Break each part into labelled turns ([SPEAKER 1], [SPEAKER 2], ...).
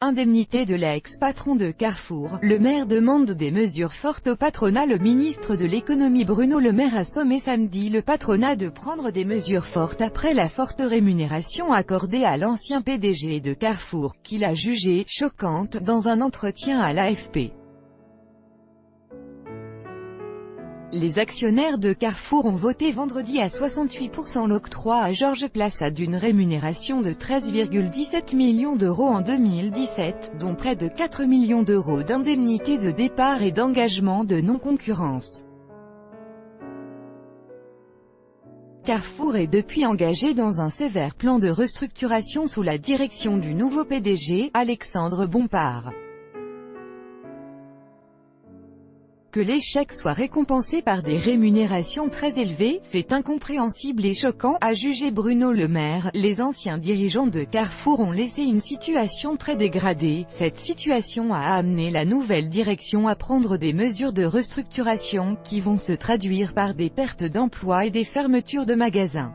[SPEAKER 1] Indemnité de l'ex-patron de Carrefour, le maire demande des mesures fortes au patronat. Le ministre de l'économie Bruno Le Maire a sommé samedi le patronat de prendre des mesures fortes après la forte rémunération accordée à l'ancien PDG de Carrefour, qu'il a jugée « choquante » dans un entretien à l'AFP. Les actionnaires de Carrefour ont voté vendredi à 68% l'octroi à Georges Plassat d'une rémunération de 13,17 millions d'euros en 2017, dont près de 4 millions d'euros d'indemnités de départ et d'engagement de non-concurrence. Carrefour est depuis engagé dans un sévère plan de restructuration sous la direction du nouveau PDG, Alexandre Bompard. Que l'échec soit récompensé par des rémunérations très élevées, c'est incompréhensible et choquant, a jugé Bruno Le Maire. Les anciens dirigeants de Carrefour ont laissé une situation très dégradée. Cette situation a amené la nouvelle direction à prendre des mesures de restructuration, qui vont se traduire par des pertes d'emplois et des fermetures de magasins.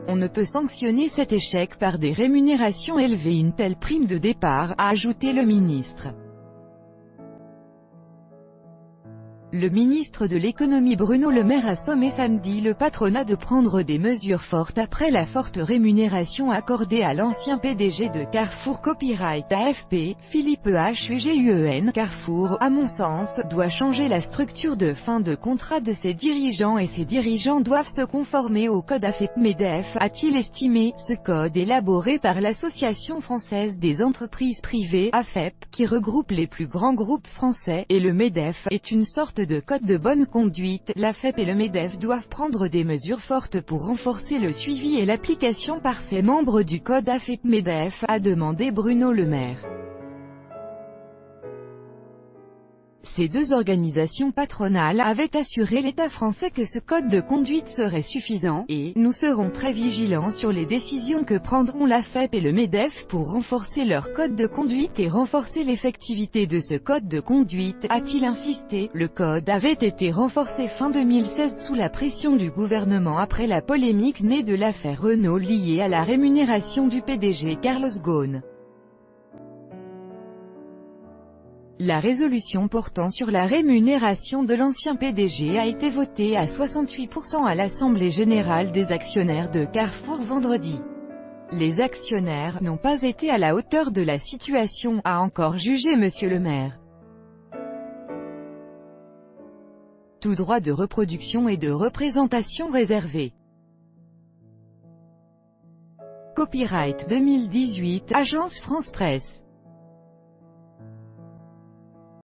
[SPEAKER 1] On ne peut sanctionner cet échec par des rémunérations élevées, une telle prime de départ, a ajouté le ministre. Le ministre de l'économie Bruno Le Maire a sommé samedi le patronat de prendre des mesures fortes après la forte rémunération accordée à l'ancien PDG de Carrefour. Copyright AFP, Philippe Huguen. Carrefour, à mon sens, doit changer la structure de fin de contrat de ses dirigeants et ses dirigeants doivent se conformer au code AFEP-MEDEF, a-t-il estimé. Ce code élaboré par l'Association française des entreprises privées, AFEP, qui regroupe les plus grands groupes français, et le MEDEF, est une sorte de code de bonne conduite. L'AFEP et le MEDEF doivent prendre des mesures fortes pour renforcer le suivi et l'application par ses membres du code AFEP-MEDEF, a demandé Bruno Le Maire. Ces deux organisations patronales avaient assuré l'État français que ce code de conduite serait suffisant, et « nous serons très vigilants sur les décisions que prendront l'AFEP et le MEDEF pour renforcer leur code de conduite et renforcer l'effectivité de ce code de conduite », a-t-il insisté. Le code avait été renforcé fin 2016 sous la pression du gouvernement après la polémique née de l'affaire Renault liée à la rémunération du PDG Carlos Ghosn. La résolution portant sur la rémunération de l'ancien PDG a été votée à 68% à l'Assemblée générale des actionnaires de Carrefour vendredi. Les actionnaires n'ont pas été à la hauteur de la situation, a encore jugé Monsieur Le Maire. Tout droit de reproduction et de représentation réservé. Copyright 2018, Agence France Presse.